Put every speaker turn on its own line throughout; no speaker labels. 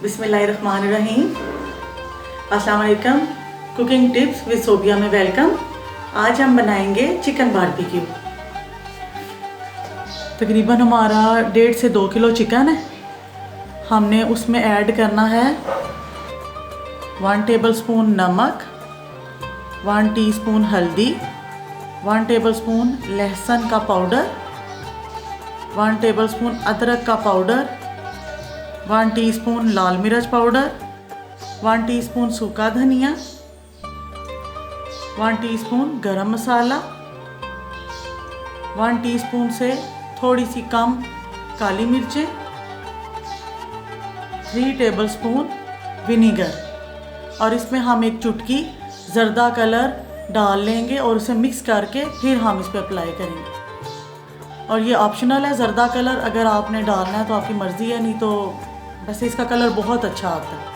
बिस्मिल्लाहिर्रहमानिर्रहीम। अस्सलाम वालेकुम। कुकिंग टिप्स विद सोबिया में वेलकम। आज हम बनाएंगे चिकन बारबेक्यू। तकरीबन हमारा 1.5 से 2 किलो चिकन है। हमने उसमें ऐड करना है 1 टेबलस्पून नमक, 1 टीस्पून हल्दी, 1 टेबलस्पून लहसुन का पाउडर, 1 टेबलस्पून अदरक का पाउडर, 1 टीस्पून लाल मिर्च पाउडर, 1 टीस्पून सूखा धनिया, 1 टीस्पून गरम मसाला, 1 टीस्पून से थोड़ी सी कम काली मिर्चें, 3 टेबलस्पून विनीगर और इसमें हम एक चुटकी ज़र्दा कलर डाल लेंगे और उसे मिक्स करके फिर हम इस पर अप्लाई करेंगे। और ये ऑप्शनल है, ज़र्दा कलर अगर आपने डालना है तो आपकी मर्ज़ी है, नहीं तो वैसे इसका कलर बहुत अच्छा आता है।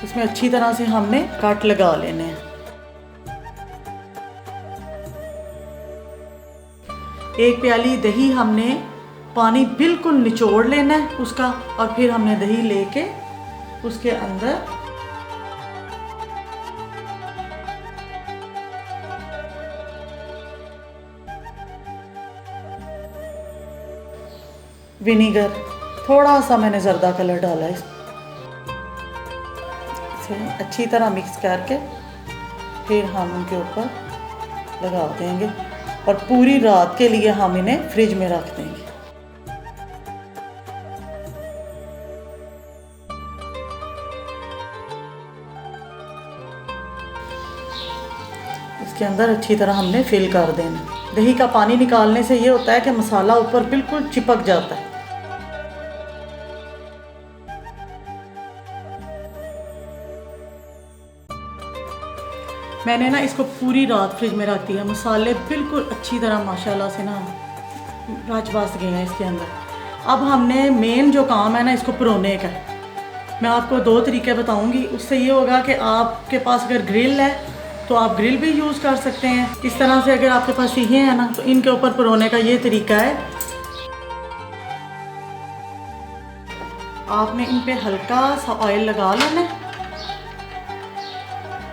इसमें अच्छी तरह से हमने कट लगा लेने हैं। एक प्याली दही हमने पानी बिल्कुल निचोड़ लेना है उसका, और फिर हमने दही लेके उसके अंदर विनीगर, थोड़ा सा मैंने ज़र्दा कलर डाला है, इसे अच्छी तरह मिक्स करके फिर हम उनके ऊपर लगा देंगे और पूरी रात के लिए हम इन्हें फ्रिज में रख देंगे। इसके अंदर अच्छी तरह हमने फिल कर देना। दही का पानी निकालने से ये होता है कि मसाला ऊपर बिल्कुल चिपक जाता है। मैंने ना इसको पूरी रात फ्रिज में रख दिया। मसाले बिल्कुल अच्छी तरह माशाल्लाह से ना रच बस गए हैं इसके अंदर। अब हमने मेन जो काम है ना इसको परोने का, मैं आपको 2 तरीके बताऊंगी। उससे ये होगा कि आपके पास अगर ग्रिल है तो आप ग्रिल भी यूज़ कर सकते हैं। इस तरह से अगर आपके पास सीहे हैं ना तो इनके ऊपर परोने का ये तरीका है। आपने इन पे हल्का सा ऑयल लगा लेना है।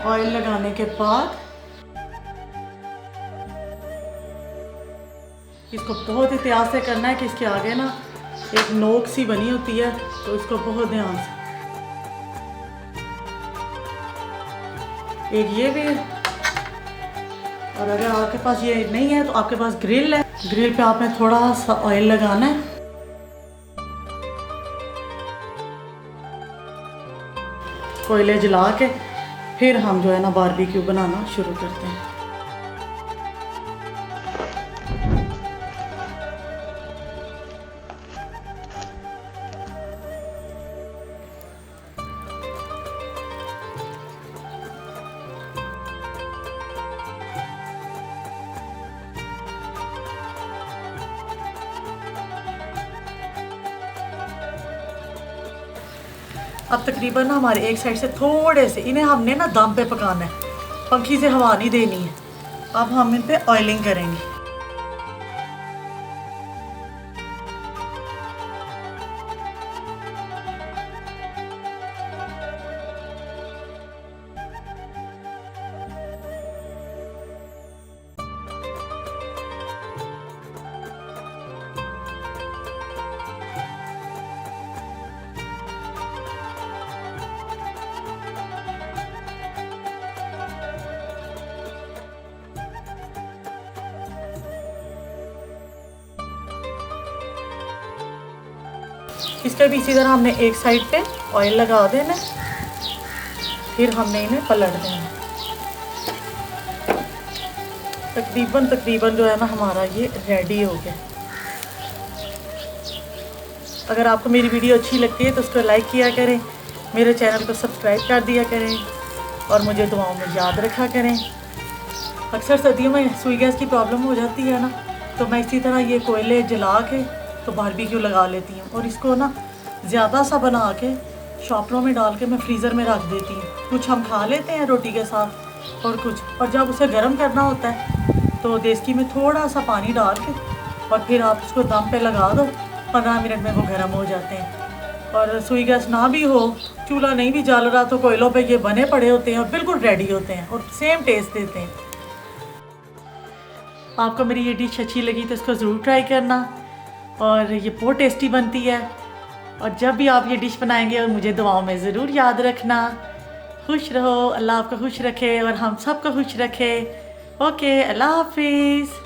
ऑयल लगाने के बाद इसको बहुत एहतियात से करना है कि इसके आगे ना एक नोक सी बनी होती है, तो इसको बहुत ध्यान से। एक ये भी है, और अगर आपके पास ये नहीं है तो आपके पास ग्रिल है। ग्रिल पे आपने थोड़ा सा ऑयल लगाना है। कोयले जला के फिर हम जो है ना बारबेक्यू बनाना शुरू करते हैं। अब तकरीबन ना हमारे एक साइड से थोड़े से इन्हें हमने ना दम पे पकाना है, पंखी से हवा नहीं देनी है। अब हम इन पे ऑयलिंग करेंगे। इसके भी इसी तरह हमने एक साइड पे ऑयल लगा देना, फिर हमने इन्हें पलट देना। तकरीबन जो है ना हमारा ये रेडी हो गया। अगर आपको मेरी वीडियो अच्छी लगती है तो उसको लाइक किया करें, मेरे चैनल को सब्सक्राइब कर दिया करें और मुझे दुआओं में याद रखा करें। अक्सर सर्दियों में सुई गैस की प्रॉब्लम हो जाती है ना, तो मैं इसी तरह ये कोयले जला के तो बारबेक्यू लगा लेती हूँ। और इसको ना ज़्यादा सा बना के शॉपरों में डाल के मैं फ्रीज़र में रख देती हूँ। कुछ हम खा लेते हैं रोटी के साथ और कुछ, और जब उसे गर्म करना होता है तो देसी में थोड़ा सा पानी डाल के और फिर आप उसको दम पे लगा दो, 15 मिनट में वो गर्म हो जाते हैं। और सुई गैस ना भी हो, चूल्हा नहीं भी जल रहा तो कोयलों पे ये बने पड़े होते हैं और बिल्कुल रेडी होते हैं और सेम टेस्ट देते हैं। आपको मेरी ये डिश अच्छी लगी तो इसको ज़रूर ट्राई करना, और ये बहुत टेस्टी बनती है। और जब भी आप ये डिश बनाएंगे और मुझे दुआओं में ज़रूर याद रखना। खुश रहो, अल्लाह आपको खुश रखे और हम सबको खुश रखे। ओके, अल्लाह हाफिज़।